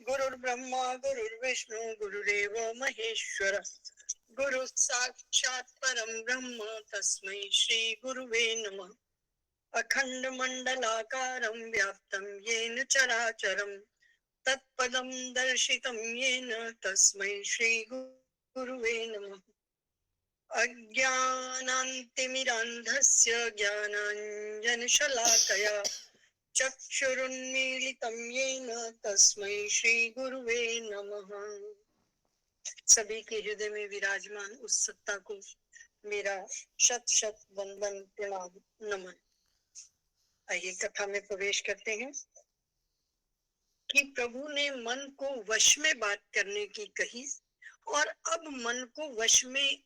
गुरुर्ब्रह्मा गुरुर्विष्णु गुरुरेव महेश्वर, गुरु साक्षात् परम ब्रह्म तस्मै श्री गुरुवे नमः। अखंड मंडलाकारं व्याप्तं येन चराचरं तत्पदं दर्शितं येन तस्मै श्री गुरुवे नमः। अज्ञानान्तिमिरान्धस्य ज्ञानाञ्जनशलाकया चक्षुरुन्मीलितं येन तस्मै श्री गुरुवे नमः। सभी के हृदय में विराजमान उस सत्ता को मेरा शत शत वंदन प्रणाम नमन। आइए कथा में प्रवेश करते हैं कि प्रभु ने मन को वश में बात करने की कही और अब मन को वश में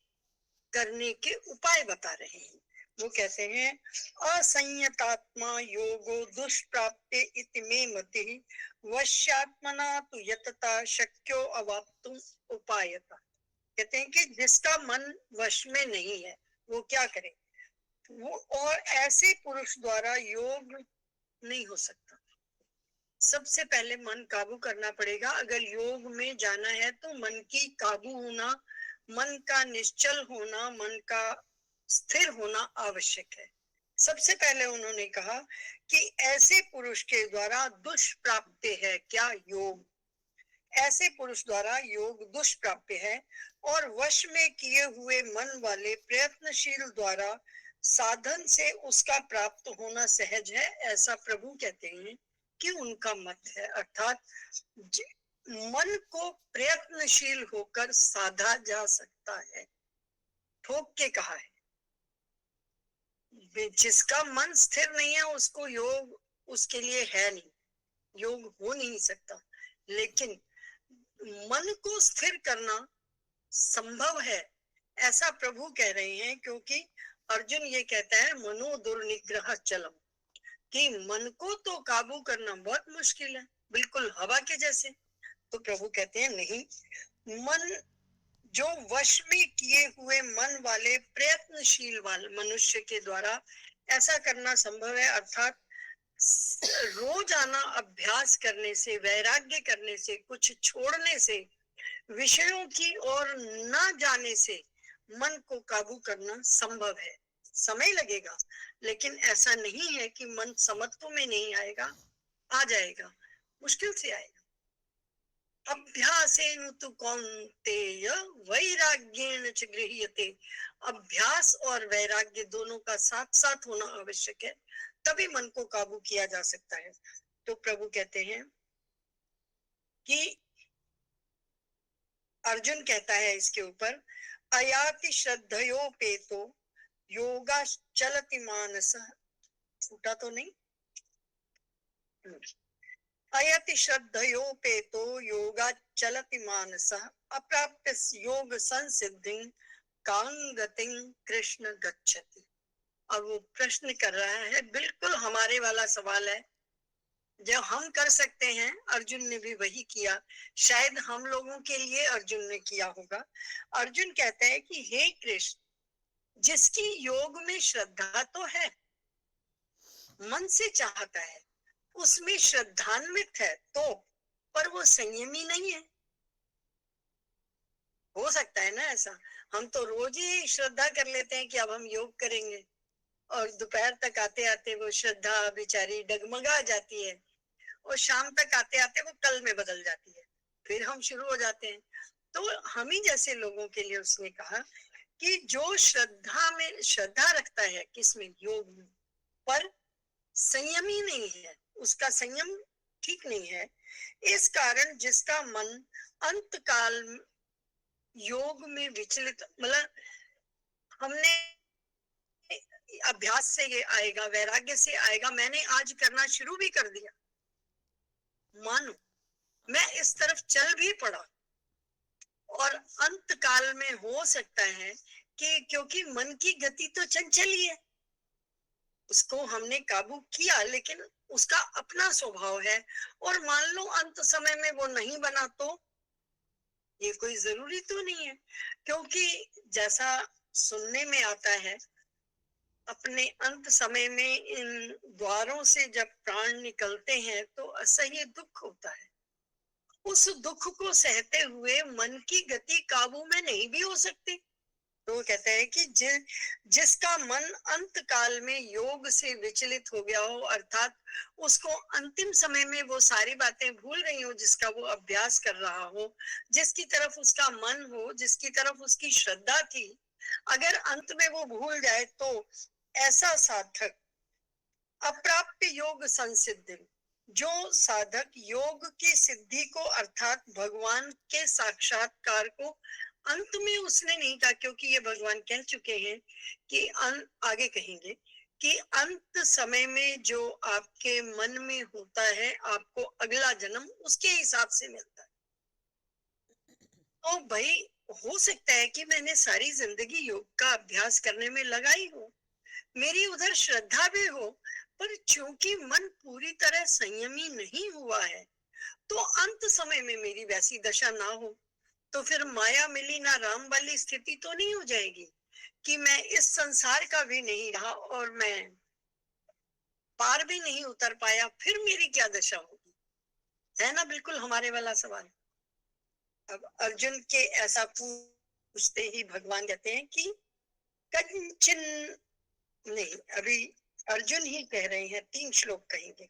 करने के उपाय बता रहे हैं। वो कहते हैं असंयतात्मा योगो दुष्प्राप्ते इति मे मति वश्यात्मना तु यतता शक्यो अवाप्तुम उपायता। कहते हैं कि जिसका मन वश में नहीं है वो क्या करे, वो और ऐसे पुरुष द्वारा योग नहीं हो सकता। सबसे पहले मन काबू करना पड़ेगा। अगर योग में जाना है तो मन की काबू होना, मन का निश्चल होना, मन का स्थिर होना आवश्यक है। सबसे पहले उन्होंने कहा कि ऐसे पुरुष के द्वारा दुष्प्राप्य है। क्या? योग। ऐसे पुरुष द्वारा योग दुष्प्राप्य है और वश में किए हुए मन वाले प्रयत्नशील द्वारा साधन से उसका प्राप्त होना सहज है, ऐसा प्रभु कहते हैं कि उनका मत है। अर्थात मन को प्रयत्नशील होकर साधा जा सकता है। ठोक के कहा है, जिसका मन स्थिर नहीं है उसको योग उसके लिए है नहीं, योग हो नहीं सकता। लेकिन मन को स्थिर करना संभव है, ऐसा प्रभु कह रहे हैं। क्योंकि अर्जुन ये कहता है मनो दुर्निग्रह चलम, कि मन को तो काबू करना बहुत मुश्किल है, बिल्कुल हवा के जैसे। तो प्रभु कहते हैं नहीं, मन जो वश में किए हुए मन वाले प्रयत्नशील वाले मनुष्य के द्वारा ऐसा करना संभव है। अर्थात रोजाना अभ्यास करने से, वैराग्य करने से, कुछ छोड़ने से, विषयों की ओर न जाने से मन को काबू करना संभव है। समय लगेगा, लेकिन ऐसा नहीं है कि मन समत्व में नहीं आएगा, आ जाएगा, मुश्किल से आएगा। अभ्यासेन तु कौन्तेय वैराग्येण च गृह्यते। अभ्यास और वैराग्य दोनों का साथ साथ होना आवश्यक है, तभी मन को काबू किया जा सकता है। तो प्रभु कहते हैं कि अर्जुन कहता है इसके ऊपर, अयाति श्रद्धयोपेतो योगा चलति मानस। फूटा तो नहीं? अयति श्रद्धयोपेतो योगा चलति मानस अप्राप्य योग संसिद्धि कांगतिं कृष्ण गच्छति। और वो प्रश्न कर रहा है, बिल्कुल हमारे वाला सवाल है जो हम कर सकते हैं। अर्जुन ने भी वही किया, शायद हम लोगों के लिए अर्जुन ने किया होगा। अर्जुन कहता है कि हे कृष्ण, जिसकी योग में श्रद्धा तो है, मन से चाहता है, उसमें श्रद्धान्वित है, तो पर वो संयमी नहीं है। हो सकता है ना ऐसा, हम तो रोज ही श्रद्धा कर लेते हैं कि अब हम योग करेंगे, और दोपहर तक आते आते वो श्रद्धा बेचारी डगमगा जाती है और शाम तक आते आते वो कल में बदल जाती है, फिर हम शुरू हो जाते हैं। तो हम ही जैसे लोगों के लिए उसने कहा कि जो श्रद्धा में श्रद्धा रखता है, किसमें? योग में, पर संयमी नहीं है, उसका संयम ठीक नहीं है, इस कारण जिसका मन अंत काल योग में विचलित, मतलब हमने अभ्यास से ये आएगा, वैराग्य से आएगा। मैंने आज करना शुरू भी कर दिया, मानो मैं इस तरफ चल भी पड़ा, और अंत काल में हो सकता है कि क्योंकि मन की गति तो चंचल ही है, उसको हमने काबू किया, लेकिन उसका अपना स्वभाव है, और मान लो अंत समय में वो नहीं बना, तो ये कोई जरूरी तो नहीं है। क्योंकि जैसा सुनने में आता है, अपने अंत समय में इन द्वारों से जब प्राण निकलते हैं तो असह्य दुख होता है, उस दुख को सहते हुए मन की गति काबू में नहीं भी हो सकती। तो वो कहते हैं कि जिसका मन अंत काल में योग से विचलित हो गया हो, अर्थात उसको अंतिम समय में वो सारी बातें भूल रही हो जिसका वो अभ्यास कर रहा हो, जिसकी तरफ उसका मन हो, जिसकी तरफ उसकी श्रद्धा थी, अगर अंत में वो भूल जाए तो ऐसा साधक अप्राप्य योग संसिद्धि, जो साधक योग की सिद्धि को अर्थात भगवान के साक्षात्कार को अंत में उसने नहीं कहा, क्योंकि ये भगवान कह चुके हैं कि आगे कहेंगे कि अंत समय में जो आपके मन में होता है आपको अगला जन्म उसके हिसाब से मिलता है। तो भाई हो सकता है कि मैंने सारी जिंदगी योग का अभ्यास करने में लगाई हो, मेरी उधर श्रद्धा भी हो, पर चूंकि मन पूरी तरह संयमी नहीं हुआ है तो अंत समय में मेरी वैसी दशा ना हो, तो फिर माया मिली ना राम वाली स्थिति तो नहीं हो जाएगी कि मैं इस संसार का भी नहीं रहा और मैं पार भी नहीं उतर पाया, फिर मेरी क्या दशा होगी। है ना बिल्कुल हमारे वाला सवाल। अब अर्जुन के ऐसा पूछते ही भगवान कहते हैं कि कंचन नहीं, अभी अर्जुन ही कह रहे हैं, 3 श्लोक कहेंगे।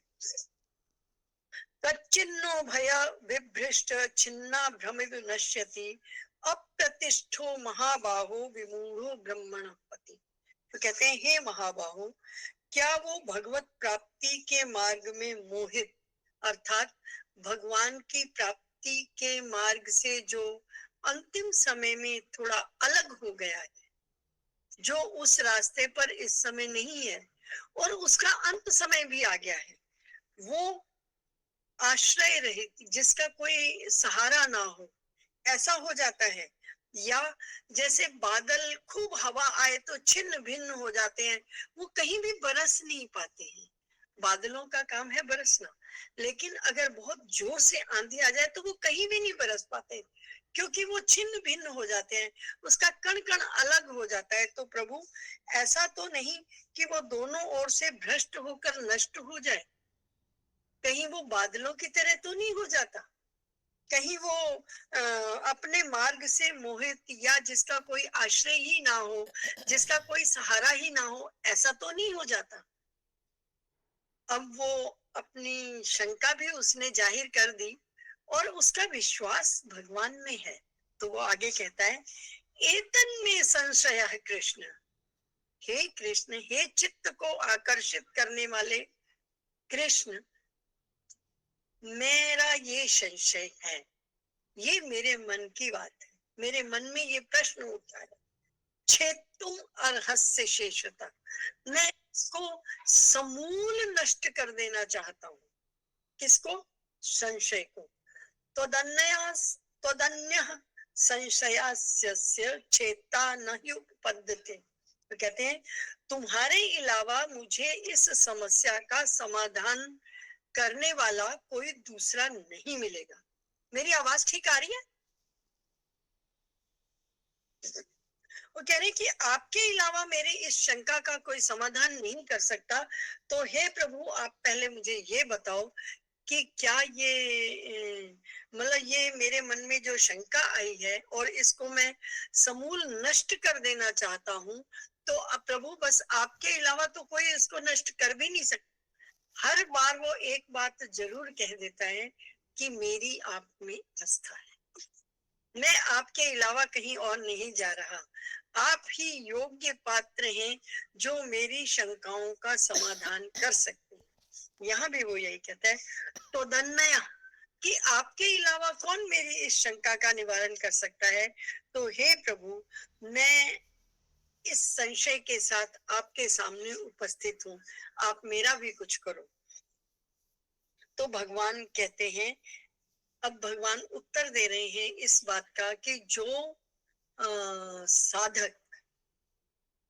तच्चिन्नो भय विभ्रष्ट छिन्ना भ्रम विनश्यति अप्रतिष्ठो महाबाहो विमूढ़ो ब्रह्मण पति। तो कहते हैं हे महाबाहो, क्या वो भगवत प्राप्ति के मार्ग में मोहित अर्थात भगवान की प्राप्ति के मार्ग से जो अंतिम समय में थोड़ा अलग हो गया है, जो उस रास्ते पर इस समय नहीं है और उसका अंत समय भी आ गया है, वो आश्रय रहित, जिसका कोई सहारा ना हो, ऐसा हो जाता है। या जैसे बादल खूब हवा आए तो छिन्न भिन्न हो जाते हैं, वो कहीं भी बरस नहीं पाते हैं। बादलों का काम है बरसना, लेकिन अगर बहुत जोर से आंधी आ जाए तो वो कहीं भी नहीं बरस पाते, क्योंकि वो छिन्न भिन्न हो जाते हैं, उसका कण कण अलग हो जाता है। तो प्रभु ऐसा तो नहीं कि वो दोनों ओर से भ्रष्ट होकर नष्ट हो जाए, कहीं वो बादलों की तरह तो नहीं हो जाता, कहीं वो अपने मार्ग से मोहित या जिसका कोई आश्रय ही ना हो, जिसका कोई सहारा ही ना हो, ऐसा तो नहीं हो जाता। अब वो अपनी शंका भी उसने जाहिर कर दी और उसका विश्वास भगवान में है। तो वो आगे कहता है, एतन में संशय है कृष्ण, हे कृष्ण, हे चित्त को आकर्षित करने वाले कृष्ण, मेरा ये संशय है, ये मेरे मन की बात है, मेरे मन में ये प्रश्न उठा है, छेतुम अर्हस्य शेषता, मैं इसको समूल नष्ट कर देना चाहता हूँ। किसको? संशय को। तदन्य संशयास्य चेता न उपपद्यते। तो कहते हैं तुम्हारे अलावा मुझे इस समस्या का समाधान करने वाला कोई दूसरा नहीं मिलेगा। मेरी आवाज ठीक आ रही है? वो कह रहे कि आपके अलावा मेरे इस शंका का कोई समाधान नहीं कर सकता, तो हे प्रभु आप पहले मुझे ये बताओ कि क्या ये मतलब ये मेरे मन में जो शंका आई है और इसको मैं समूल नष्ट कर देना चाहता हूँ, तो अब प्रभु बस आपके अलावा तो कोई इसको नष्ट कर भी नहीं सकता। हर बार वो एक बात जरूर कह देता है कि मेरी आप में आस्था है, मैं आपके अलावा कहीं और नहीं जा रहा, आप ही योग्य पात्र हैं जो मेरी शंकाओं का समाधान कर सकते हैं। यहाँ भी वो यही कहता है, तो दन्नया कि आपके अलावा कौन मेरी इस शंका का निवारण कर सकता है। तो हे प्रभु, मैं इस संशय के साथ आपके सामने उपस्थित हूँ, आप मेरा भी कुछ करो। तो भगवान कहते हैं, अब भगवान उत्तर दे रहे हैं इस बात का कि जो साधक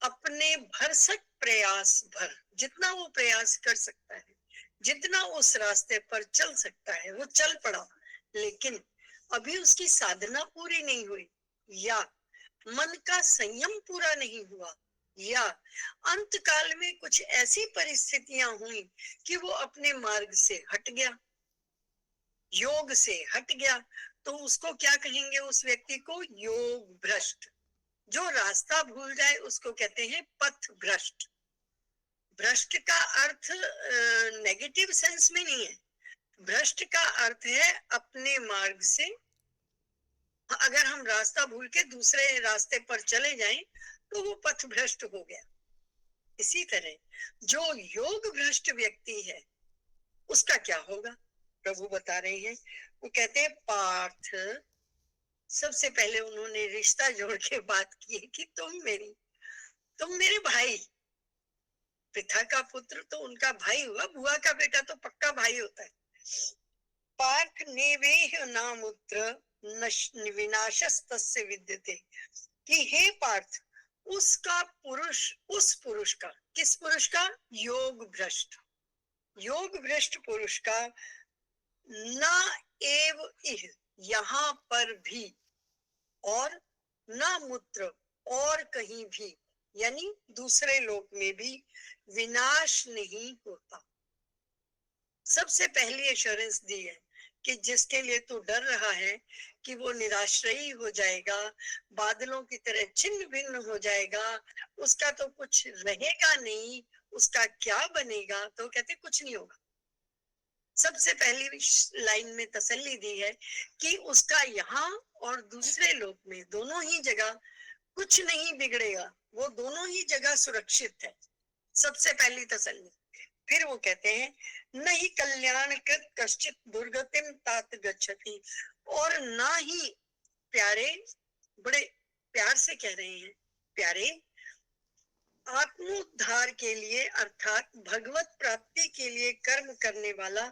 अपने भरसक प्रयास भर, जितना वो प्रयास कर सकता है, जितना उस रास्ते पर चल सकता है वो चल पड़ा, लेकिन अभी उसकी साधना पूरी नहीं हुई, या मन का संयम पूरा नहीं हुआ, या अंत काल में कुछ ऐसी परिस्थितियां हुई कि वो अपने मार्ग से हट गया, योग से हट गया, तो उसको क्या कहेंगे? उस व्यक्ति को योग भ्रष्ट। जो रास्ता भूल जाए उसको कहते हैं पथ भ्रष्ट। भ्रष्ट का अर्थ नेगेटिव सेंस में नहीं है। भ्रष्ट का अर्थ है अपने मार्ग से, अगर हम रास्ता भूल के दूसरे रास्ते पर चले जाएं तो वो पथ भ्रष्ट हो गया। इसी तरह जो योग भ्रष्ट व्यक्ति है उसका क्या होगा? प्रभु बता रहे हैं। वो कहते हैं पार्थ, सबसे पहले उन्होंने रिश्ता जोड़ के बात की कि तुम मेरे भाई, पिता का पुत्र तो उनका भाई हुआ, बुआ का बेटा तो पक्का भाई होता है। पार्थ नेवेह नामुत्र विनाशस्तस्य विद्यते, कि हे पार्थ, उसका पुरुष, उस पुरुष का, किस पुरुष का? योग भ्रष्ट। योग भ्रष्ट पुरुष का न एव इह, यहाँ पर भी, और न मूत्र, और कहीं भी, यानी दूसरे लोक में भी विनाश नहीं होता। सबसे पहली एश्योरेंस दी है कि जिसके लिए तू डर रहा है कि वो निराश्रयी हो जाएगा, बादलों की तरह छिन्न भिन्न हो जाएगा, उसका तो कुछ रहेगा नहीं, उसका क्या बनेगा, तो कहते कुछ नहीं होगा। सबसे पहली लाइन में तसल्ली दी है कि उसका यहाँ और दूसरे लोक में, दोनों ही जगह कुछ नहीं बिगड़ेगा, वो दोनों ही जगह सुरक्षित है। सबसे पहली तसल्ली। फिर वो कहते हैं नहीं कल्याण कृत कश्चित दुर्गतिम तात गच्छति, और ना ही प्यारे, बड़े प्यार से कह रहे हैं, प्यारे, आत्मोद्धार के लिए अर्थात भगवत प्राप्ति के लिए कर्म करने वाला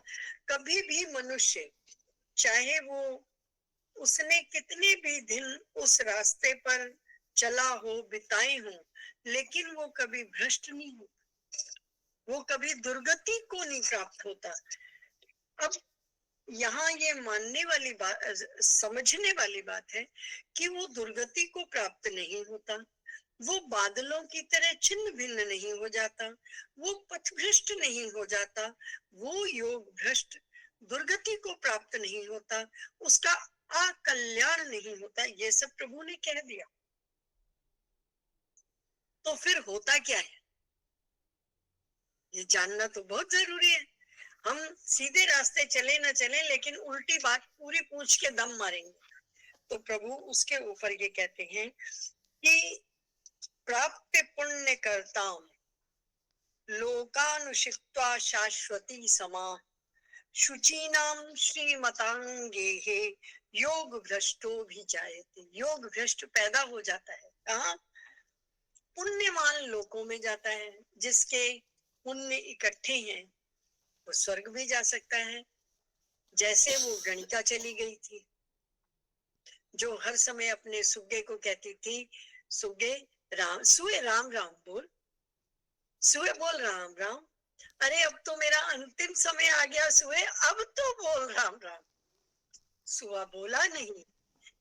कभी भी मनुष्य, चाहे वो उसने कितने भी दिन उस रास्ते पर चला हो, बिताए हो, लेकिन वो कभी भ्रष्ट नहीं हो, वो कभी दुर्गति को नहीं प्राप्त होता। अब यहाँ ये मानने वाली बात, समझने वाली बात है कि वो दुर्गति को प्राप्त नहीं होता, वो बादलों की तरह छिन्न भिन्न नहीं हो जाता, वो पथभ्रष्ट नहीं हो जाता, वो योग भ्रष्ट दुर्गति को प्राप्त नहीं होता, उसका अकल्याण नहीं होता। ये सब प्रभु ने कह दिया। तो फिर होता क्या है ये जानना तो बहुत जरूरी है। हम सीधे रास्ते चले न चले, लेकिन उल्टी बात पूरी पूछ के दम मारेंगे। तो प्रभु उसके ऊपर ये कहते हैं कि प्राप्य पुण्य करताम लोकानुषिक्त्वा शाश्वती समा शुचीनाम श्रीमतांगे योग भ्रष्टो भी जायते। योग भ्रष्ट पैदा हो जाता है कहाँ? पुण्यवान लोकों में जाता है। जिसके पुण्य इकट्ठे हैं वो स्वर्ग भी जा सकता है। जैसे वो गणिका चली गई थी, जो हर समय अपने सुगे को कहती थी, सुगे राम, सुए राम राम बोल, सुए बोल राम राम, अरे अब तो मेरा अंतिम समय आ गया सुए, अब तो बोल राम राम। सुआ बोला नहीं,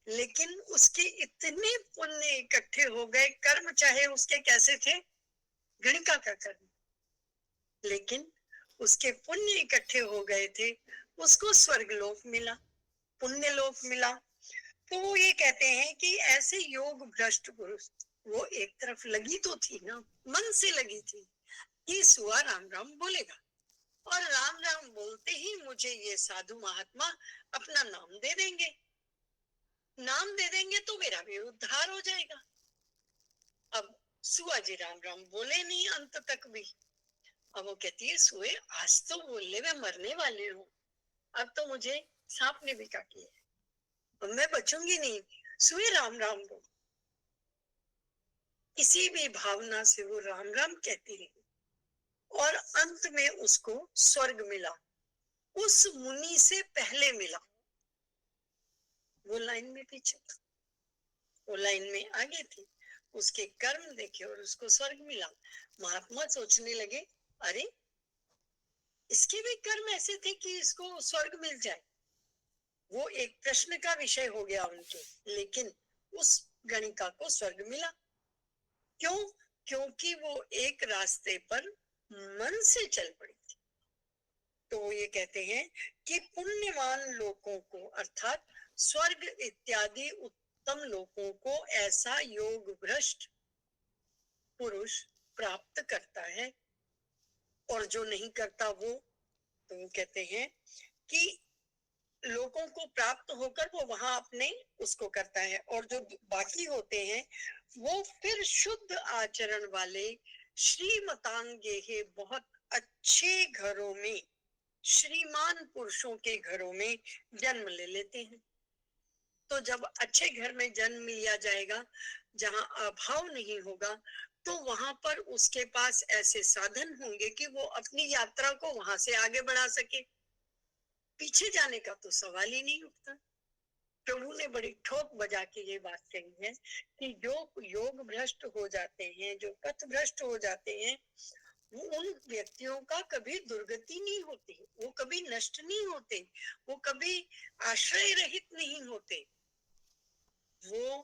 लेकिन उसके इतने पुण्य इकट्ठे हो गए, कर्म चाहे उसके कैसे थे, गणिका का कर्म, लेकिन उसके पुण्य इकट्ठे हो गए थे, उसको स्वर्गलोक मिला, पुण्य लोक मिला। तो वो ये कहते हैं कि ऐसे योग भ्रष्ट पुरुष, वो एक तरफ लगी तो थी ना, मन से लगी थी कि सुआ राम राम बोलेगा, और राम राम बोलते ही मुझे ये साधु महात्मा अपना नाम दे देंगे, नाम दे देंगे तो मेरा भी उद्धार हो जाएगा। अब सुआ जी राम राम बोले नहीं अंत तक भी। अब वो कहती है सुए आज तो बोलने में मरने वाले हूँ, अब तो मुझे सांप ने भी काटी है, अब मैं बचूंगी नहीं, सुए राम राम बोल। किसी भी भावना से वो राम राम कहती रही, और अंत में उसको स्वर्ग मिला, उस मुनि से पहले मिला। वो लाइन में पीछे था, वो लाइन में आगे थी, उसके कर्म देखे और उसको स्वर्ग मिला। महात्मा सोचने लगे अरे इसके भी कर्म ऐसे थे कि इसको स्वर्ग मिल जाए। वो एक प्रश्न का विषय हो गया उनके, लेकिन उस गणिका को स्वर्ग मिला। क्यों? क्योंकि वो एक रास्ते पर मन से चल पड़ी थी। तो ये कहते हैं कि पुण्यवान लोगों को अर्थात स्वर्ग इत्यादि उत्तम लोगों को ऐसा योग भ्रष्ट पुरुष प्राप्त करता है, और जो नहीं करता वो, तो वो कहते हैं कि लोगों को प्राप्त होकर वो वहां अपने उसको करता है, और जो बाकी होते हैं वो फिर शुद्ध आचरण वाले श्रीमतांगे बहुत अच्छे घरों में, श्रीमान पुरुषों के घरों में जन्म ले लेते हैं। तो जब अच्छे घर में जन्म लिया जाएगा, जहां अभाव नहीं होगा, तो वहां पर उसके पास ऐसे साधन होंगे कि वो अपनी यात्रा को वहां से आगे बढ़ा सके। पीछे जाने का तो सवाल ही नहीं उठता। प्रभु ने बड़ी ठोक बजा के ये बात कही है कि जो योग भ्रष्ट हो जाते हैं, जो पथ भ्रष्ट हो जाते हैं, वो उन व्यक्तियों का कभी दुर्गति नहीं होती, वो कभी नष्ट नहीं होते, वो कभी आश्रय रहित नहीं होते, वो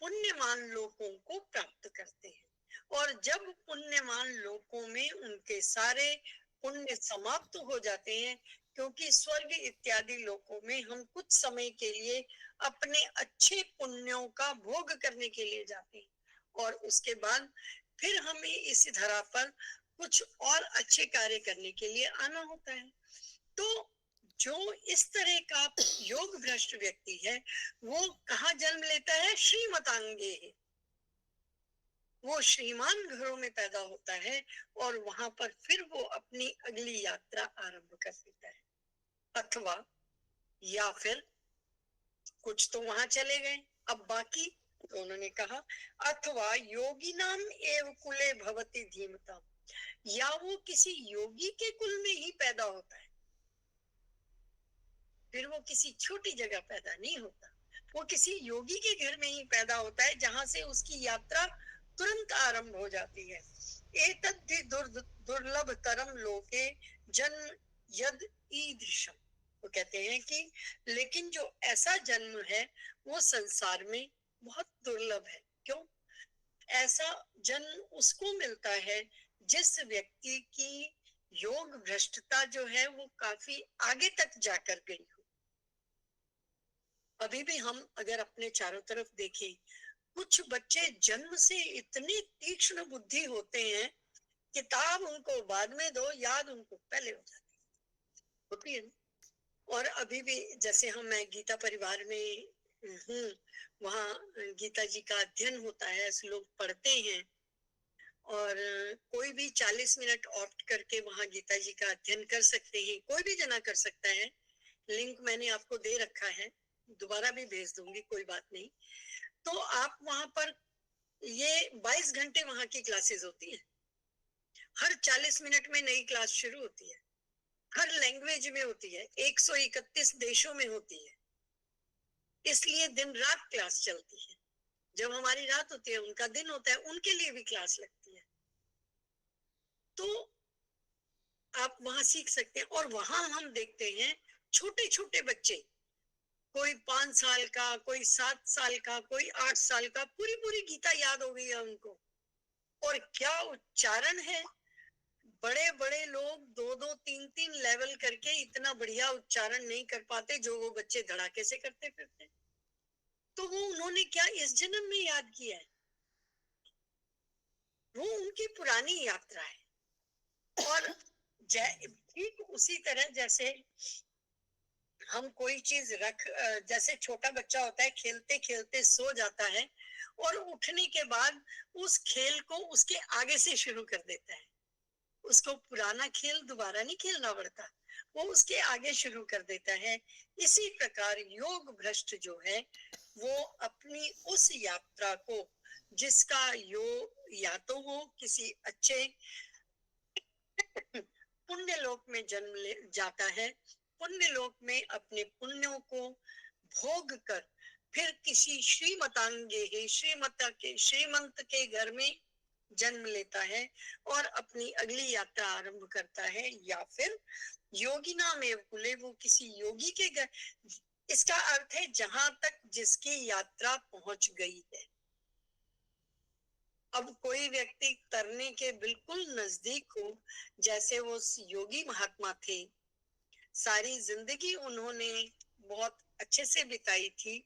पुण्यमान लोगों को प्राप्त करते हैं। और जब पुण्यमान लोगों में उनके सारे पुण्य समाप्त हो जाते हैं, क्योंकि स्वर्ग इत्यादि लोकों में हम कुछ समय के लिए अपने अच्छे पुण्यों का भोग करने के लिए जाते हैं, और उसके बाद फिर हमें इस धरा पर कुछ और अच्छे कार्य करने के लिए आना होता है। तो जो इस तरह का योग भ्रष्ट व्यक्ति है, वो कहाँ जन्म लेता है? श्रीमतांगे है, वो श्रीमान घरों में पैदा होता है, और वहां पर फिर वो अपनी अगली यात्रा आरंभ कर देता है। अथवा या फिर कुछ तो वहां चले गए, अब बाकी तो उन्होंने कहा अथवा योगी नाम एव कुले भवति धीमता, या वो किसी योगी के कुल में ही पैदा होता है। फिर वो किसी छोटी जगह पैदा नहीं होता, वो किसी योगी के घर में ही पैदा होता है, जहां से उसकी यात्रा तुरंत आरंभ हो जाती है। एतद्धि दुर्लभ तरम लोके जन्म यद ईदृशम, वो कहते हैं कि लेकिन जो ऐसा जन्म है वो संसार में बहुत दुर्लभ है। क्यों? ऐसा जन्म उसको मिलता है जिस व्यक्ति की योग भ्रष्टता जो है वो काफी आगे तक जाकर गई हो। अभी भी हम अगर अपने चारों तरफ देखें, कुछ बच्चे जन्म से इतने तीक्ष्ण बुद्धि होते हैं, किताब उनको बाद में दो, याद उनको पहले हो जाती होती है। और अभी भी जैसे मैं गीता परिवार में हूँ, वहाँ गीता जी का अध्ययन होता है, लोग पढ़ते हैं, और कोई भी 40 मिनट ऑप्ट करके वहाँ गीता जी का अध्ययन कर सकते हैं, कोई भी जना कर सकता है। लिंक मैंने आपको दे रखा है, दोबारा भी भेज दूंगी, कोई बात नहीं। तो आप वहां पर ये 22 घंटे वहां की क्लासेस होती है, हर 40 मिनट में नई क्लास शुरू होती है, हर लैंग्वेज में होती है, 131 देशों में होती है, इसलिए दिन रात क्लास चलती है। जब हमारी रात होती है उनका दिन होता है, उनके लिए भी क्लास लगती है। तो आप वहां सीख सकते हैं। और वहां हम देखते हैं छोटे छोटे बच्चे, कोई 5 साल का, कोई 7 साल का, कोई 8 साल का, पूरी पूरी गीता याद हो गई है उनको, और क्या उच्चारण है। बड़े बड़े लोग 2-2, 3-3 लेवल करके इतना बढ़िया उच्चारण नहीं कर पाते जो वो बच्चे धड़ाके से करते फिरते। तो वो उन्होंने क्या इस जन्म में याद किया है? वो उनकी पुरानी यात्रा है। और ठीक उसी तरह जैसे हम कोई चीज जैसे छोटा बच्चा होता है, खेलते खेलते सो जाता है, और उठने के बाद उस खेल को उसके आगे से शुरू कर देता है, उसको पुराना खेल दोबारा नहीं खेलना पड़ता, वो उसके आगे शुरू कर देता है। इसी प्रकार योग भ्रष्ट जो है वो अपनी उस यात्रा को, जिसका योग या तो वो किसी अच्छे पुण्य लोक में जन्म ले जाता है, पुण्य लोक में अपने पुण्यों को भोग कर फिर किसी श्रीमंत के घर में जन्म लेता है और अपनी अगली यात्रा आरंभ करता है, या फिर योगी नाम एव कुले, वो किसी योगी के घर। इसका अर्थ है जहां तक जिसकी यात्रा पहुंच गई है। अब कोई व्यक्ति तरने के बिल्कुल नजदीक हो, जैसे वो योगी महात्मा थे, सारी जिंदगी उन्होंने बहुत अच्छे से बिताई थी,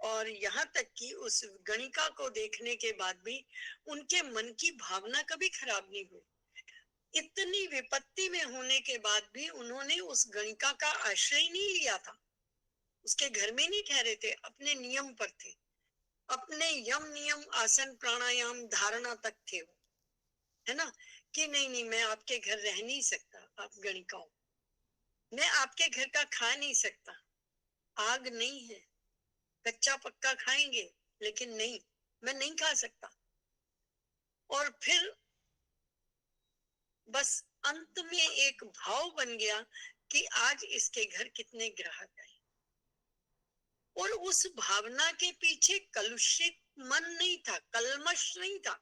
और यहाँ तक कि उस गणिका को देखने के बाद भी उनके मन की भावना कभी खराब नहीं हुई। इतनी विपत्ति में होने के बाद भी उन्होंने उस गणिका का आश्रय नहीं लिया था, उसके घर में नहीं ठहरे थे, अपने नियम पर थे, अपने यम नियम आसन प्राणायाम धारणा तक थे वो, है ना, कि नहीं नहीं मैं आपके घर रह नहीं सकता, आप गणिका हो, मैं आपके घर का खा नहीं सकता, आग नहीं है, कच्चा पक्का खाएंगे लेकिन नहीं, मैं नहीं खा सकता। और फिर बस अंत में एक भाव बन गया कि आज इसके घर कितने ग्राहक आए, और उस भावना के पीछे कलुषित मन नहीं था, कलमश नहीं था।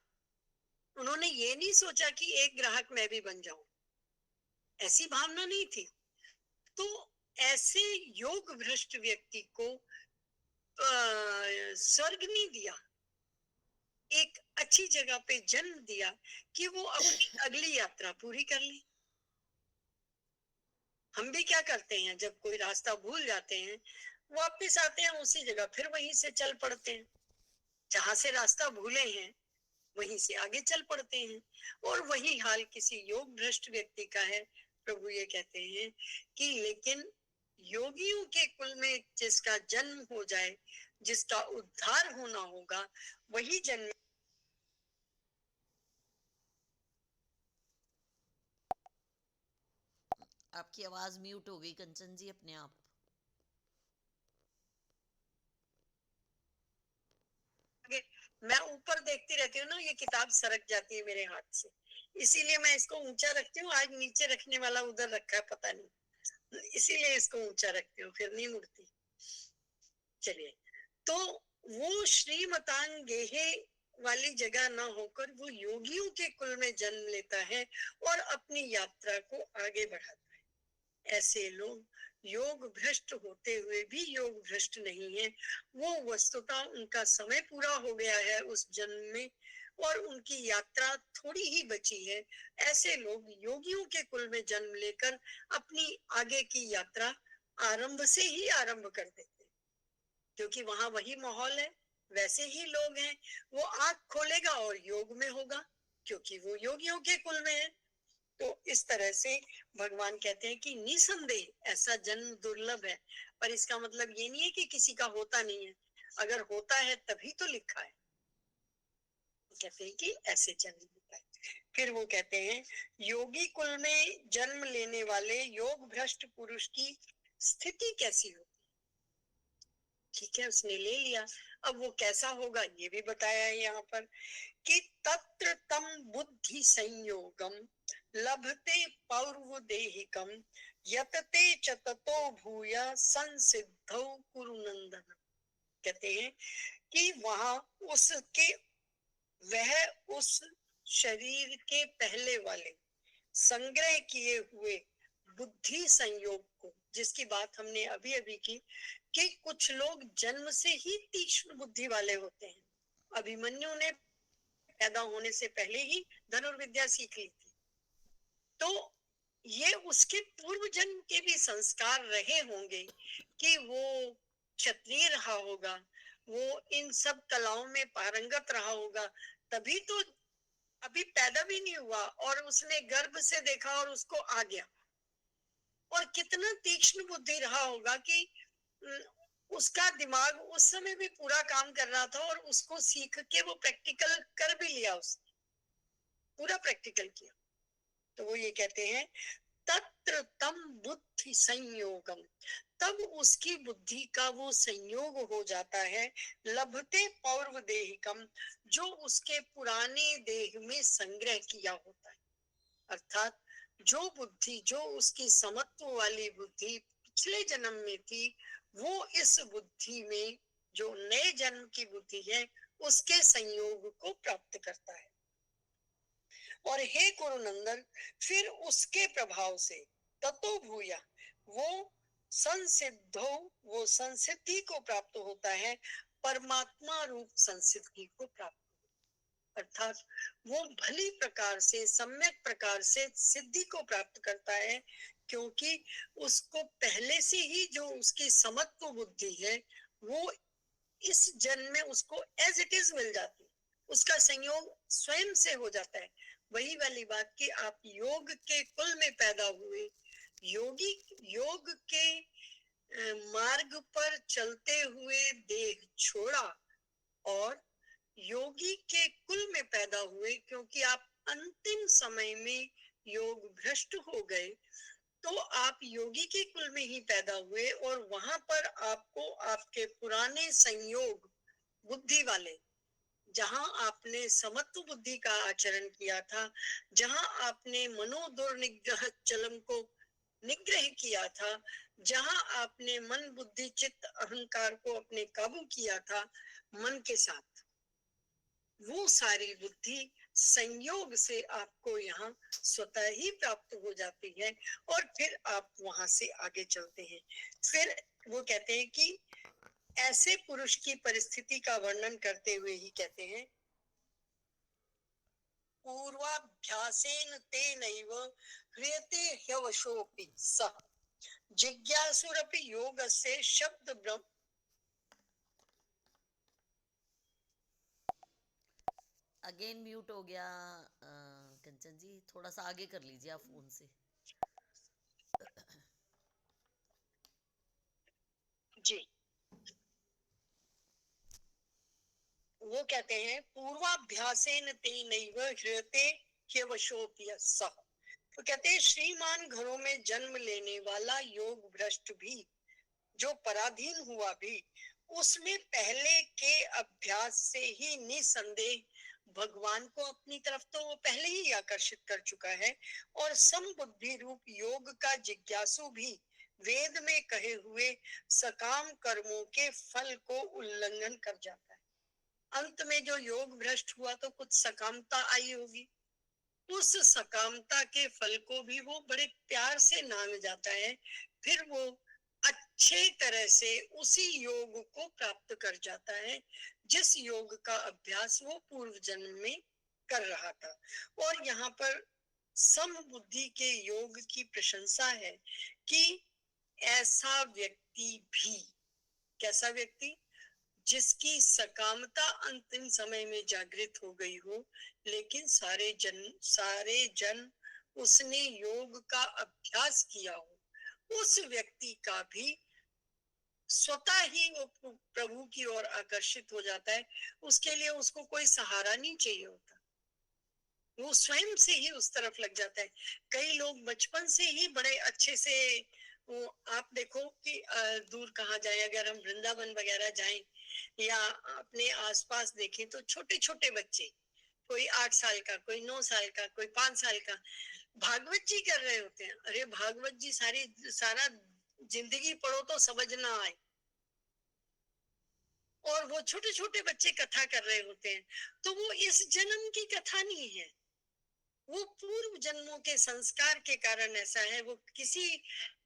उन्होंने ये नहीं सोचा कि एक ग्राहक मैं भी बन जाऊं, ऐसी भावना नहीं थी। तो ऐसे योग भ्रष्ट व्यक्ति को स्वर्ग नहीं दिया, एक अच्छी जगह पे जन्म दिया कि वो अपनी अगली यात्रा पूरी कर ले। हम भी क्या करते हैं, जब कोई रास्ता भूल जाते हैं वापस आते हैं उसी जगह, फिर वहीं से चल पड़ते हैं, जहां से रास्ता भूले हैं वहीं से आगे चल पड़ते हैं। और वही हाल किसी योग भ्रष्ट व्यक्ति का है। प्रभु ये कहते हैं कि लेकिन योगियों के कुल में जिसका जन्म हो जाए, जिसका उद्धार होना होगा, वही जन्म। आपकी आवाज म्यूट हो गई कंचन जी अपने आप। मैं ऊपर देखती रहती हूँ ना, ये किताब सरक जाती है मेरे हाथ से, इसीलिए मैं इसको ऊंचा रखती हूँ। आज नीचे रखने वाला उधर रखा है, पता नहीं, इसीलिए इसको ऊंचा रखती हूँ, फिर नहीं मुड़ती। चलिए, तो वो श्रीमतांग गेहे वाली जगह ना होकर वो योगियों के कुल में जन्म लेता है और अपनी यात्रा को आगे बढ़ाता है। ऐसे लोग योग भ्रष्ट होते हुए भी योग भ्रष्ट नहीं है, वो वस्तुतः उनका समय पूरा हो गया है उस जन्म में, और उनकी यात्रा थोड़ी ही बची है। ऐसे लोग योगियों के कुल में जन्म लेकर अपनी आगे की यात्रा आरंभ से ही आरंभ कर देते हैं, क्योंकि वहां वही माहौल है, वैसे ही लोग हैं। वो आंख खोलेगा और योग में होगा, क्योंकि वो योगियों के कुल में है। तो इस तरह से भगवान कहते हैं कि निसंदेह ऐसा जन्म दुर्लभ है, पर इसका मतलब ये नहीं है कि किसी का होता नहीं है, अगर होता है तभी तो लिखा है। कहते हैं कि ऐसे जन्म होता है। फिर वो कहते हैं योगी कुल में जन्म लेने वाले योग भ्रष्ट पुरुष की स्थिति कैसी हो। ठीक है, उसने ले लिया, अब वो कैसा होगा ये भी बताया है यहाँ पर कि तत्र तम बुद्धि संयोगम लभते पौर्व देहिकम यतते च ततो भूय संसिद्धौ कुरु नंदन। कहते हैं कि वहां उसके, वह उस शरीर के पहले वाले संग्रह किए हुए बुद्धि संयोग को, जिसकी बात हमने अभी अभी की कि कुछ लोग जन्म से ही तीक्ष्ण बुद्धि वाले होते हैं। अभिमन्यु ने पैदा होने से पहले ही धनुर्विद्या सीख ली थी, तो ये उसके पूर्व जन्म के भी संस्कार रहे होंगे कि वो क्षत्रिय रहा होगा, वो इन सब कलाओं में पारंगत रहा होगा, तभी तो अभी पैदा भी नहीं हुआ और उसने गर्भ से देखा और उसको आ गया। और कितना तीक्ष्ण बुद्धि रहा होगा कि उसका दिमाग उस समय भी पूरा काम कर रहा था, और उसको सीख के वो प्रैक्टिकल कर भी लिया, उसने पूरा प्रैक्टिकल किया। तो वो ये कहते हैं तत्र तम बुद्धि संयोगम, तब उसकी बुद्धि का वो संयोग हो जाता है लभते पौर्व देहिकम, जो उसके पुराने देह में संग्रह किया होता है। अर्थात जो बुद्धि, जो उसकी समत्व वाली बुद्धि पिछले जन्म में थी, वो इस बुद्धि में, जो नए जन्म की बुद्धि है, उसके संयोग को प्राप्त करता है। और हे कुरुनंदन, फिर उसके प्रभाव से ततो भूया, वो संसिद्धो, वो संसिद्धि को प्राप्त होता है, परमात्मा रूप संसिद्धि को प्राप्त, अर्थात वो भली प्रकार से, सम्यक प्रकार से सिद्धि को प्राप्त करता है क्योंकि उसको पहले से ही जो उसकी समत्व बुद्धि है वो इस जन्म में उसको एज इट इज मिल जाती है, उसका संयोग स्वयं से हो जाता है। वही वाली बात कि आप योग के कुल में पैदा हुए, योगी योग के मार्ग पर चलते हुए देह छोड़ा और योगी के कुल में पैदा हुए, क्योंकि आप अंतिम समय में योग भ्रष्ट हो गए तो आप योगी के कुल में ही पैदा हुए और वहां पर आपको आपके पुराने संयोग बुद्धि वाले, जहां आपने समत्व बुद्धि का आचरण किया था, जहां आपने मनोदुर्निग्रह चलन को निग्रह किया था, जहां आपने मन बुद्धि चित्त अहंकार को अपने काबू किया था मन के साथ, वो सारी बुद्धि संयोग से आपको यहाँ स्वतः ही प्राप्त हो जाती है और फिर आप वहां से आगे चलते हैं। फिर वो कहते हैं कि ऐसे पुरुष की परिस्थिति का वर्णन करते हुए ही कहते हैं, पूर्वाभ्यासेन तेनैव ह्रियते ह्यवशोऽपि सः जिज्ञासुरपि योगस्य शब्द ब्रह्म। अगेन म्यूट हो गया कंचन जी, थोड़ा सा आगे कर लीजिए आप फोन से। जी, वो कहते हैं पूर्वाभ्यासेन तेनैव ह्रियते ह्यवशोऽपि सः। तो कहते हैं श्रीमान घरों में जन्म लेने वाला योग भ्रष्ट भी, जो पराधीन हुआ भी, उसमें पहले के अभ्यास से ही निसंदेह भगवान को अपनी तरफ तो वो पहले ही आकर्षित कर चुका है और समबुद्धि रूप योग का जिज्ञासु भी वेद में कहे हुए सकाम कर्मों के फल को उल्लंघन कर जाता है। अंत में जो योग भ्रष्ट हुआ तो कुछ सकामता आई होगी, उस सकामता के फल को भी वो बड़े प्यार से नांग जाता है, फिर वो अच्छे तरह से उसी योग को प्राप्त कर जाता है जिस योग का अभ्यास वो पूर्व जन्म में कर रहा था। और यहाँ पर सम बुद्धि के योग की प्रशंसा है कि ऐसा व्यक्ति भी, कैसा व्यक्ति, जिसकी सकामता अंतिम समय में जागृत हो गई हो, लेकिन सारे जन उसने योग का अभ्यास किया हो, उस व्यक्ति का भी स्वतः ही वो प्रभु की ओर आकर्षित हो जाता है। उसके लिए उसको कोई सहारा नहीं चाहिए होता, वो स्वयं से ही उस तरफ लग जाता है। कई लोग बचपन से ही बड़े अच्छे से, वो आप देखो कि दूर कहाँ जाए, अगर हम वृंदावन वगैरह जाएं या अपने आसपास देखें तो छोटे छोटे बच्चे, कोई 8 साल का, कोई 9 साल का, कोई 5 साल का, भागवत जी कर रहे होते हैं। अरे भागवत जी सारा जिंदगी पढ़ो तो समझ ना आए, और वो छोटे छोटे बच्चे कथा कर रहे होते हैं। तो वो इस जन्म की कथा नहीं है, वो पूर्व जन्मों के संस्कार के कारण ऐसा है, वो किसी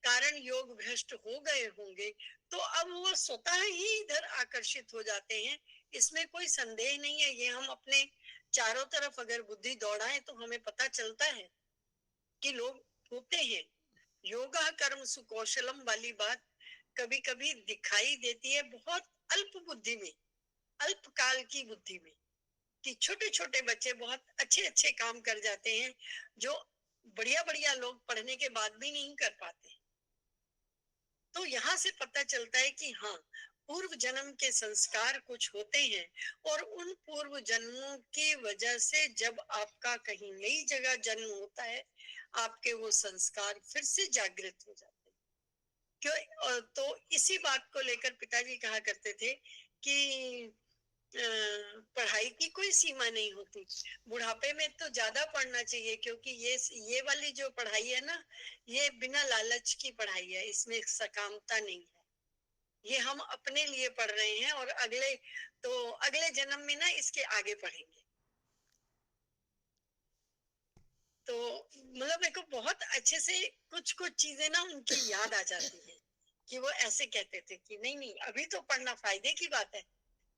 कारण योग भ्रष्ट हो गए होंगे तो अब वो स्वतः ही इधर आकर्षित हो जाते हैं। इसमें कोई संदेह नहीं है। ये हम अपने चारों तरफ अगर बुद्धि दौड़ाएं तो हमें पता चलता है कि लोग होते हैं। योगा कर्म सुकौशलम वाली बात कभी कभी दिखाई देती है बहुत अल्प बुद्धि में, अल्पकाल की बुद्धि में, कि छोटे छोटे बच्चे बहुत अच्छे अच्छे काम कर जाते हैं जो बढ़िया बढ़िया लोग पढ़ने के बाद भी नहीं कर पाते। तो यहाँ से पता चलता है कि हाँ, पूर्व जन्म के संस्कार कुछ होते हैं और उन पूर्व जन्मों की वजह से जब आपका कहीं नई जगह जन्म होता है, आपके वो संस्कार फिर से जागृत हो जाते हैं। क्यों? तो इसी बात को लेकर पिताजी कहा करते थे कि पढ़ाई की कोई सीमा नहीं होती, बुढ़ापे में तो ज्यादा पढ़ना चाहिए, क्योंकि ये वाली जो पढ़ाई है ना, ये बिना लालच की पढ़ाई है, इसमें सकामता नहीं है। ये हम अपने लिए पढ़ रहे हैं और अगले जन्म में ना इसके आगे पढ़ेंगे। तो मतलब मेरे को बहुत अच्छे से कुछ कुछ चीजें ना उनकी याद आ जाती हैं कि वो ऐसे कहते थे कि नहीं नहीं, अभी तो पढ़ना फायदे की बात है,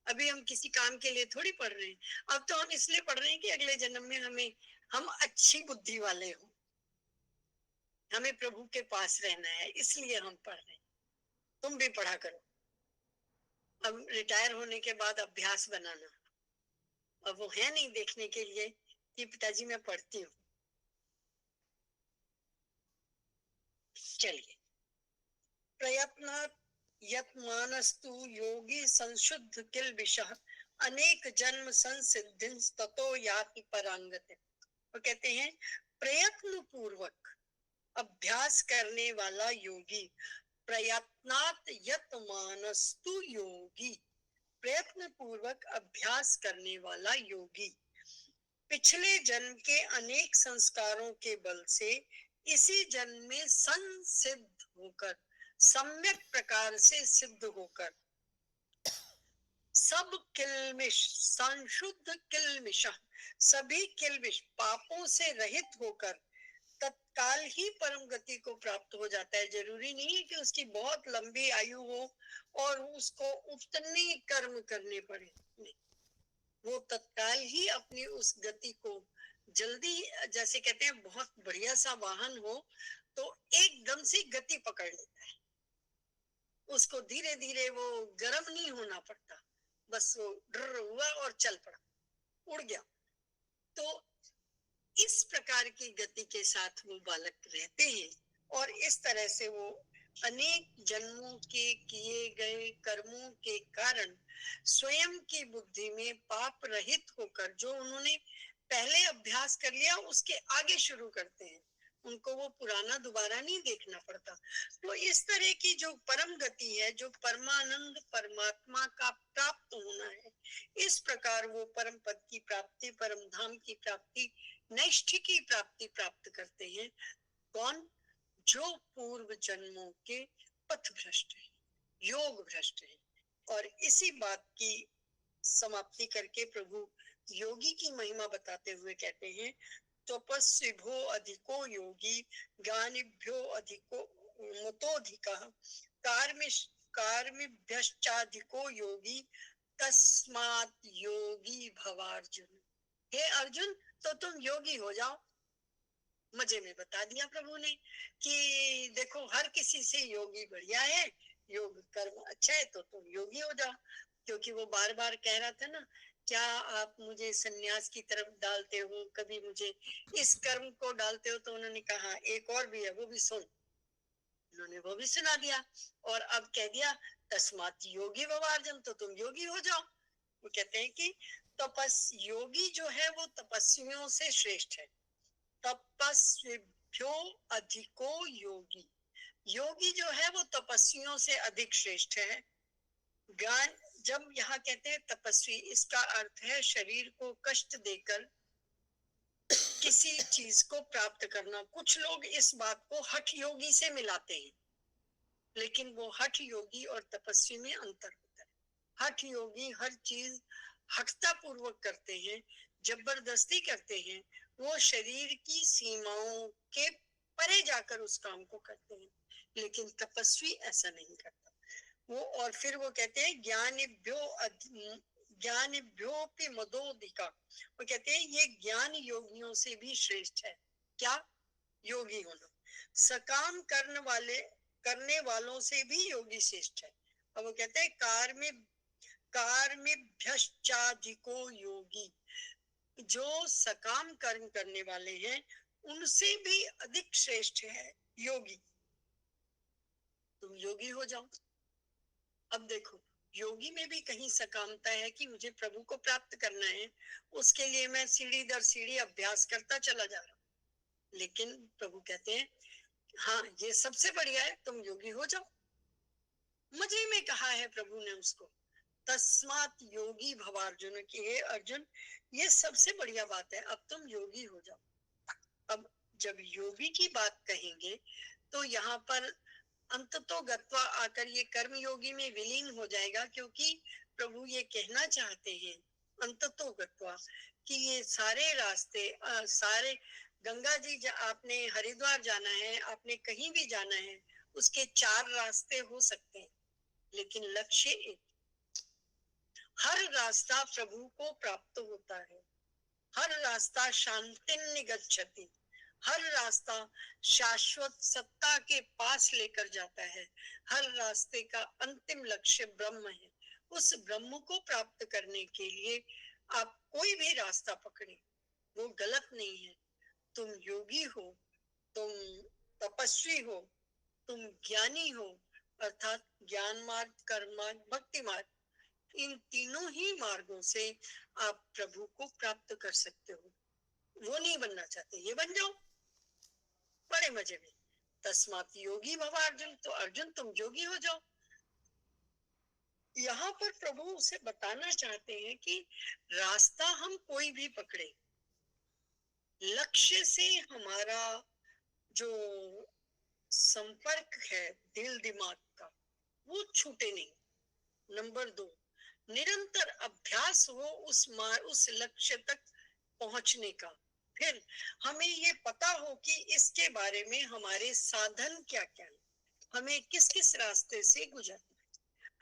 अभी हम किसी काम के लिए थोड़ी पढ़ रहे हैं, अब तो हम इसलिए पढ़ रहे हैं कि अगले जन्म में हम अच्छी बुद्धि वाले हों, हमें प्रभु के पास रहना है, इसलिए हम पढ़ रहे हैं। तुम भी पढ़ा करो। अब रिटायर होने के बाद अभ्यास बनाना, अब वो है नहीं देखने के लिए कि पिताजी मैं पढ़ती हूँ। चलिए, प्रयत्न यत्मानस्तु योगी संशुद्ध किल विषः अनेक जन्म संसिद्धिं ततो याति परांगति। वो कहते हैं प्रयत्न पूर्वक अभ्यास करने वाला योगी, प्रयत्नात् यत्मानस्तु योगी, प्रयत्न पूर्वक अभ्यास करने वाला योगी पिछले जन्म के अनेक संस्कारों के बल से इसी जन्म में संसिद्ध होकर, सम्यक प्रकार से सिद्ध होकर, सब किल्मिष संशुद्ध किल्मिष, सभी किल्मिष पापों से रहित होकर तत्काल ही परम गति को प्राप्त हो जाता है। जरूरी नहीं है कि उसकी बहुत लंबी आयु हो और उसको उतने कर्म करने पड़े, नहीं, वो तत्काल ही अपनी उस गति को जल्दी, जैसे कहते हैं बहुत बढ़िया सा वाहन हो तो एकदम से गति पकड़ लेता है, उसको धीरे धीरे वो गर्म नहीं होना पड़ता, बस वो ड्र हुआ और चल पड़ा, उड़ गया। तो इस प्रकार की गति के साथ वो बालक रहते हैं और इस तरह से वो अनेक जन्मों के किए गए कर्मों के कारण स्वयं की बुद्धि में पाप रहित होकर, जो उन्होंने पहले अभ्यास कर लिया उसके आगे शुरू करते हैं, उनको वो पुराना दोबारा नहीं देखना पड़ता। तो इस तरह की जो परम गति है, जो परमानंद परमात्मा का प्राप्त होना है, इस प्रकार वो परम पद की प्राप्ति, परम धाम की प्राप्ति, नैष्ठिक की प्राप्ति प्राप्त करते हैं। कौन? जो पूर्व जन्मों के पथ भ्रष्ट है, योग भ्रष्ट है। और इसी बात की समाप्ति करके प्रभु योगी की महिमा बताते हुए कहते हैं, तपस्विभ्यो अधिको योगी ज्ञानिभ्यो अधिको मतोधिकः कार्मिभ्यश्चाधिको योगी तस्मात् योगी भवार्जुन। हे अर्जुन, तो तुम योगी हो जाओ। मजे में बता दिया प्रभु ने कि देखो हर किसी से योगी बढ़िया है, योग कर्म अच्छा है तो तुम योगी हो जाओ। क्योंकि वो बार बार कह रहा था ना, क्या आप मुझे सन्यास की तरफ डालते हो, कभी मुझे इस कर्म को डालते हो, तो उन्होंने कहा एक और भी है, वो भी सुन। उन्होंने वो भी सुना दिया और अब कह दिया तस्मात् योगी भवार्जुन, तो तुम योगी हो जाओ। वो कहते हैं कि योगी जो है वो तपस्वियों से श्रेष्ठ है, तपस्विभ्यो अधिको योगी, योगी जो है वो तपस्वियों से अधिक श्रेष्ठ है। ज्ञान, जब यहाँ कहते हैं तपस्वी, इसका अर्थ है शरीर को कष्ट देकर किसी चीज को प्राप्त करना। कुछ लोग इस बात को हठ योगी से मिलाते हैं, लेकिन वो हठ योगी और तपस्वी में अंतर होता है। हठ योगी हर चीज हठता पूर्वक करते हैं, जबरदस्ती करते हैं, वो शरीर की सीमाओं के परे जाकर उस काम को करते हैं, लेकिन तपस्वी ऐसा नहीं करता वो। और फिर वो कहते हैं ज्ञानिभ्योपि मदोधिका, वो कहते हैं ये ज्ञान योगियों से भी श्रेष्ठ है। क्या? योगी होना। सकाम करने वालों से भी योगी श्रेष्ठ है। और वो कहते हैं कार्मिभ्यश्चाधिको योगी, जो सकाम कर्म करने वाले हैं उनसे भी अधिक श्रेष्ठ है योगी। तुम योगी हो जाओ। अब देखो, योगी में भी कहीं सकामता है कि मुझे प्रभु को प्राप्त करना है, उसके लिए मैं सीढ़ी दर सीढ़ी अभ्यास करता चला जा रहा हूँ। लेकिन प्रभु कहते हैं हाँ ये सबसे बढ़िया है, तुम योगी हो जाओ। मजे में कहा है प्रभु ने उसको, तस्मात् योगी भवार्जुन, की हे अर्जुन ये सबसे बढ़िया बात है, अब तुम योगी हो जाओ। अब जब योगी की बात कहेंगे तो यहाँ पर अंततो गत्वा आकर ये कर्म योगी में विलीन हो जाएगा, क्योंकि प्रभु ये कहना चाहते हैं अंततो गत्वा कि ये सारे रास्ते सारे, गंगा जी आपने हरिद्वार जाना है, आपने कहीं भी जाना है, उसके 4 रास्ते हो सकते हैं, लेकिन लक्ष्य एक। हर रास्ता प्रभु को प्राप्त होता है, हर रास्ता शांतिं निगच्छति, हर रास्ता शाश्वत सत्ता के पास लेकर जाता है। हर रास्ते का अंतिम लक्ष्य ब्रह्म है। उस ब्रह्म को प्राप्त करने के लिए आप कोई भी रास्ता पकड़े, वो गलत नहीं है। तुम योगी हो, तुम तपस्वी हो, तुम ज्ञानी हो, अर्थात ज्ञान मार्ग, कर्म मार्ग, भक्ति मार्ग, इन तीनों ही मार्गों से आप प्रभु को प्राप्त कर सकते हो। वो नहीं बनना चाहते, ये बन जाओ, बड़े मजे में। तस्मात् योगी भव अर्जुन, तो अर्जुन तुम योगी हो जाओ। यहाँ पर प्रभु उसे बताना चाहते हैं कि रास्ता हम कोई भी पकड़े, लक्ष्य से हमारा जो संपर्क है दिल दिमाग का, वो छूटे नहीं। नंबर 2, निरंतर अभ्यास हो उस लक्ष्य तक पहुंचने का। फिर हमें ये पता हो कि इसके बारे में हमारे साधन क्या क्या है, हमें किस किस रास्ते से गुजरना है,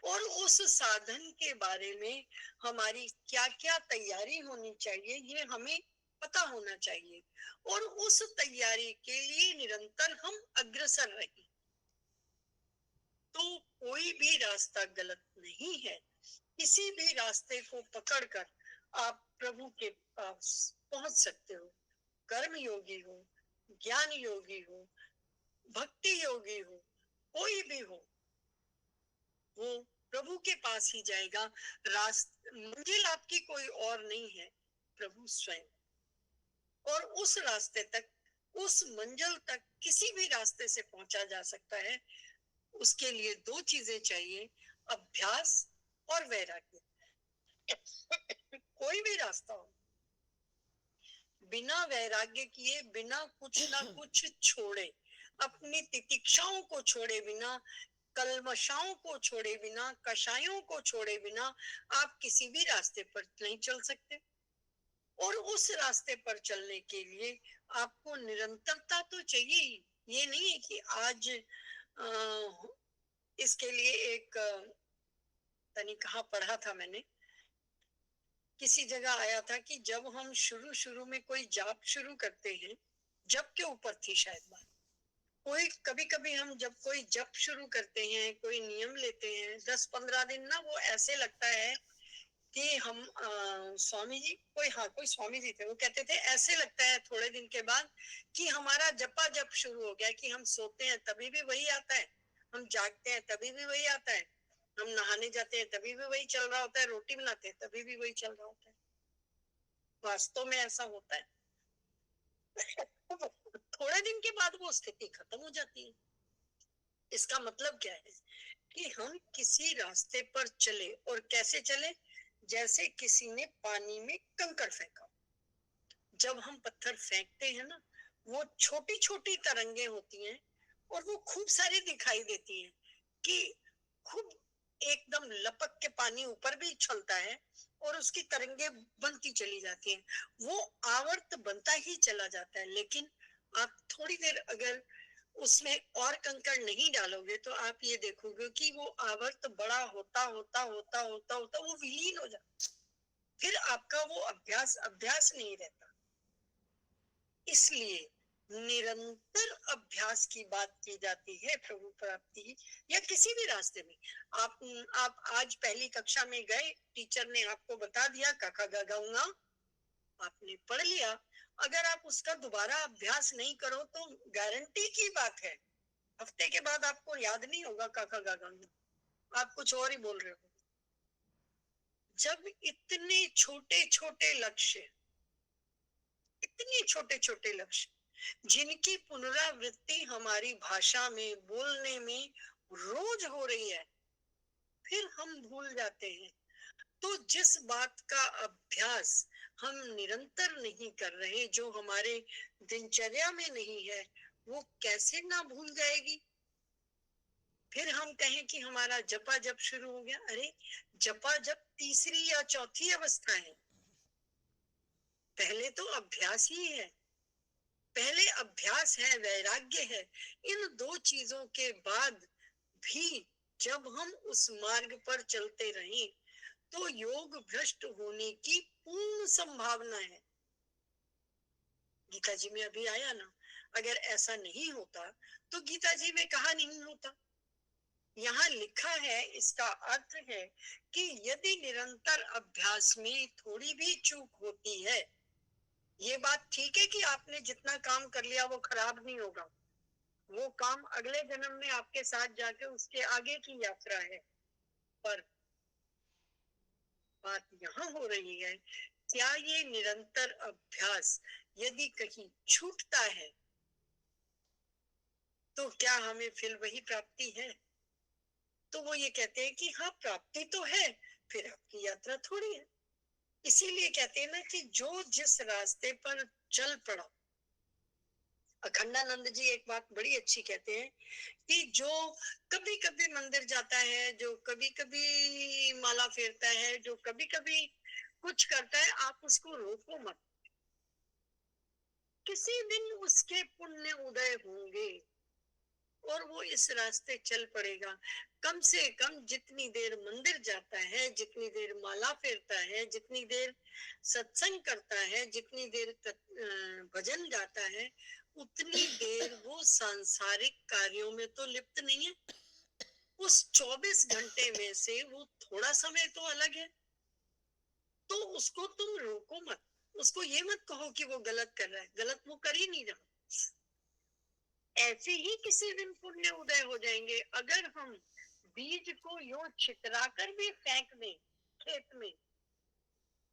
और उस साधन के बारे में हमारी क्या क्या तैयारी होनी चाहिए, ये हमें पता होना चाहिए। और उस तैयारी के लिए निरंतर हम अग्रसर रहें। तो कोई भी रास्ता गलत नहीं है। किसी भी रास्ते को पकड़कर आप प्रभु के पास पहुंच सकते हो। कर्म योगी हो, ज्ञान योगी हो, भक्ति योगी हो, कोई भी हो, वो प्रभु के पास ही जाएगा। मंजिल आपकी कोई और नहीं है, प्रभु स्वयं। और उस रास्ते तक, उस मंजिल तक किसी भी रास्ते से पहुंचा जा सकता है। उसके लिए 2 चीजें चाहिए, अभ्यास और वैराग्य। कोई भी रास्ता हो, बिना वैराग्य किए, बिना कुछ ना कुछ छोड़े, अपनी तितिक्षाओं को छोड़े बिना, कल्मशाओं को छोड़े बिना, कषायों को छोड़े बिना आप किसी भी रास्ते पर नहीं चल सकते। और उस रास्ते पर चलने के लिए आपको निरंतरता तो चाहिए ही। ये नहीं है कि आज इसके लिए एक तनी कहाँ पढ़ा था मैंने, किसी जगह आया था कि जब हम शुरू शुरू में कोई जाप शुरू करते हैं, जप के ऊपर थी शायद बात, कोई कभी कभी हम जब कोई जप शुरू करते हैं, कोई नियम लेते हैं, 10-15 दिन ना वो ऐसे लगता है कि हम स्वामी जी, कोई स्वामी जी थे, वो कहते थे ऐसे लगता है थोड़े दिन के बाद कि हमारा जपा जप शुरू हो गया, कि हम सोते हैं तभी भी वही आता है, हम जागते हैं तभी भी वही आता है, हम नहाने जाते हैं तभी भी वही चल रहा होता है, रोटी बनाते हैं तभी भी वही चल रहा होता है। वास्तव में ऐसा होता है। थोड़े दिन के बाद वो स्थिति खत्म हो जाती है। इसका मतलब क्या है कि हम किसी रास्ते पर चले, और कैसे चले, जैसे किसी ने पानी में कंकड़ फेंका। जब हम पत्थर फेंकते हैं ना, वो छोटी छोटी तरंगे होती हैं, और वो खूब सारी दिखाई देती हैं, कि खूब एकदम लपक के पानी ऊपर भी उछलता है, और उसकी तरंगे बनती चली जाती हैं। वो आवर्त बनता ही चला जाता है। लेकिन आप थोड़ी देर अगर उसमें और कंकड़ नहीं डालोगे, तो आप ये देखोगे कि वो आवर्त बड़ा होता होता होता होता होता वो विलीन हो जाता, फिर आपका वो अभ्यास अभ्यास नहीं रहता। इसलिए निरंतर अभ्यास की बात की जाती है प्रभु प्राप्ति, या किसी भी रास्ते में। आप आज पहली कक्षा में गए, टीचर ने आपको बता दिया काका गा गाऊंगा, आपने पढ़ लिया। अगर आप उसका दोबारा अभ्यास नहीं करो तो गारंटी की बात है, हफ्ते के बाद आपको याद नहीं होगा काका गा गाऊंगा, आप कुछ और ही बोल रहे हो। जब इतने छोटे छोटे लक्ष्य, इतने छोटे छोटे लक्ष्य जिनकी पुनरावृत्ति हमारी भाषा में, बोलने में रोज हो रही है, फिर हम भूल जाते हैं। तो जिस बात का अभ्यास हम निरंतर नहीं कर रहे, जो हमारे दिनचर्या में नहीं है, वो कैसे ना भूल जाएगी। फिर हम कहें कि हमारा जपा जप शुरू हो गया। अरे जपा जप तीसरी या चौथी अवस्था है, पहले तो अभ्यास ही है। पहले अभ्यास है, वैराग्य है। इन 2 चीजों के बाद भी जब हम उस मार्ग पर चलते रहें, तो योग भ्रष्ट होने की पूर्ण संभावना है। गीता जी में अभी आया ना, अगर ऐसा नहीं होता तो गीता जी में कहा नहीं होता। यहाँ लिखा है, इसका अर्थ है कि यदि निरंतर अभ्यास में थोड़ी भी चूक होती है, ये बात ठीक है कि आपने जितना काम कर लिया वो खराब नहीं होगा, वो काम अगले जन्म में आपके साथ जाके उसके आगे की यात्रा है। पर बात यहाँ हो रही है, क्या ये निरंतर अभ्यास यदि कहीं छूटता है तो क्या हमें फिर वही प्राप्ति है? तो वो ये कहते हैं कि हाँ, प्राप्ति तो है, फिर आपकी यात्रा थोड़ी है। इसीलिए कहते हैं ना कि जो जिस रास्ते पर चल पड़ा। अखंडानंद जी एक बात बड़ी अच्छी कहते हैं कि जो कभी कभी मंदिर जाता है, जो कभी कभी माला फेरता है, जो कभी कभी कुछ करता है, आप उसको रोको मत। किसी दिन उसके पुण्य उदय होंगे और वो इस रास्ते चल पड़ेगा। कम से कम जितनी देर मंदिर जाता है, जितनी देर माला फेरता है, जितनी देर सत्संग करता है, जितनी देर भजन गाता है, उतनी देर वो सांसारिक कार्यों में तो लिप्त नहीं है। उस 24 घंटे में से वो थोड़ा समय तो अलग है, तो उसको तुम रोको मत। उसको ये मत कहो कि वो गलत कर रहा है, गलत वो कर ही नहीं रहा। ऐसे ही किसी दिन पुण्य उदय हो जाएंगे। अगर हम बीज को यूं छितरा कर भी फेंक दें खेत में,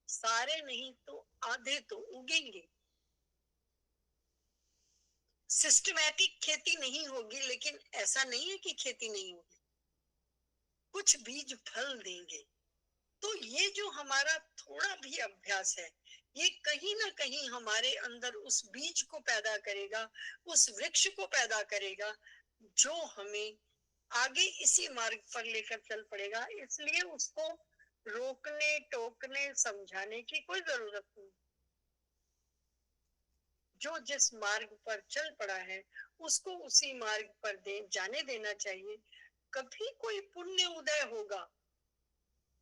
सारे नहीं तो आधे तो उगेंगे। सिस्टमैटिक खेती नहीं होगी, लेकिन ऐसा नहीं है कि खेती नहीं होगी, कुछ बीज फल देंगे। तो ये जो हमारा थोड़ा भी अभ्यास है, ये कहीं ना कहीं हमारे अंदर उस बीज को पैदा करेगा, उस वृक्ष को पैदा करेगा, जो हमें आगे इसी मार्ग पर लेकर चल पड़ेगा। इसलिए उसको रोकने टोकने समझाने की कोई जरूरत नहीं। जो जिस मार्ग पर चल पड़ा है उसको उसी मार्ग पर जाने देना चाहिए। कभी कोई पुण्य उदय होगा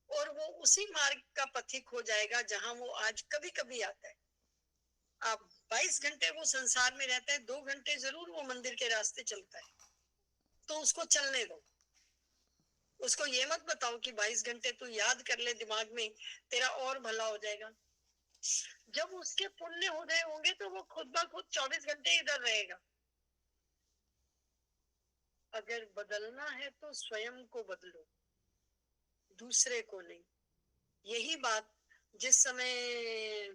और वो उसी मार्ग का पथिक हो जाएगा जहां वो आज कभी कभी आता है। आप 22 घंटे वो संसार में रहता है, 2 घंटे जरूर वो मंदिर के रास्ते चलता है, तो उसको चलने दो। उसको ये मत बताओ कि 22 घंटे तू याद कर ले दिमाग में, तेरा और भला हो जाएगा। जब उसके पुण्य उदय होंगे तो वो खुद ब खुद 24 घंटे इधर रहेगा। अगर बदलना है तो स्वयं को बदलो, दूसरे को नहीं। यही बात जिस समय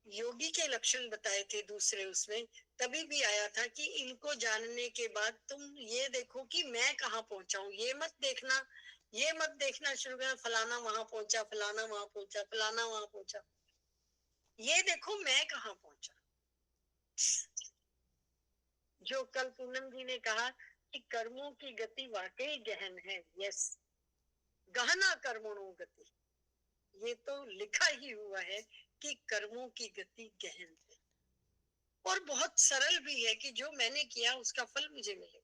योगी के लक्षण बताए थे दूसरे उसमें, तभी भी आया था कि इनको जानने के बाद तुम ये देखो कि मैं कहाँ पहुंचा हूँ। ये मत देखना, ये मत देखना शुरू करना फलाना वहां पहुंचा, फलाना वहां पहुंचा, फलाना वहां पहुंचा। ये देखो मैं कहाँ पहुंचा। जो कल पूनम जी ने कहा कि कर्मों की गति वाकई गहन है। यस, गहना कर्मणों गति, ये तो लिखा ही हुआ है कि कर्मों की गति गहन है। और बहुत सरल भी है कि जो मैंने किया उसका फल मुझे मिलेगा।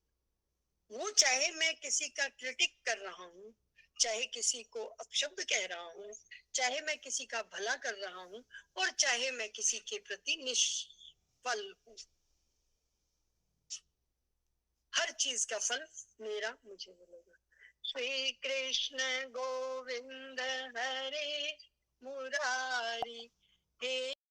वो चाहे मैं किसी का क्रिटिक कर रहा हूँ, चाहे किसी को अपशब्द कह रहा हूँ, चाहे मैं किसी का भला कर रहा हूँ, और चाहे मैं किसी के प्रति निष्फल हूँ, हर चीज का फल मेरा मुझे मिलेगा। श्री कृष्ण गोविंद हरे मुरारी, हे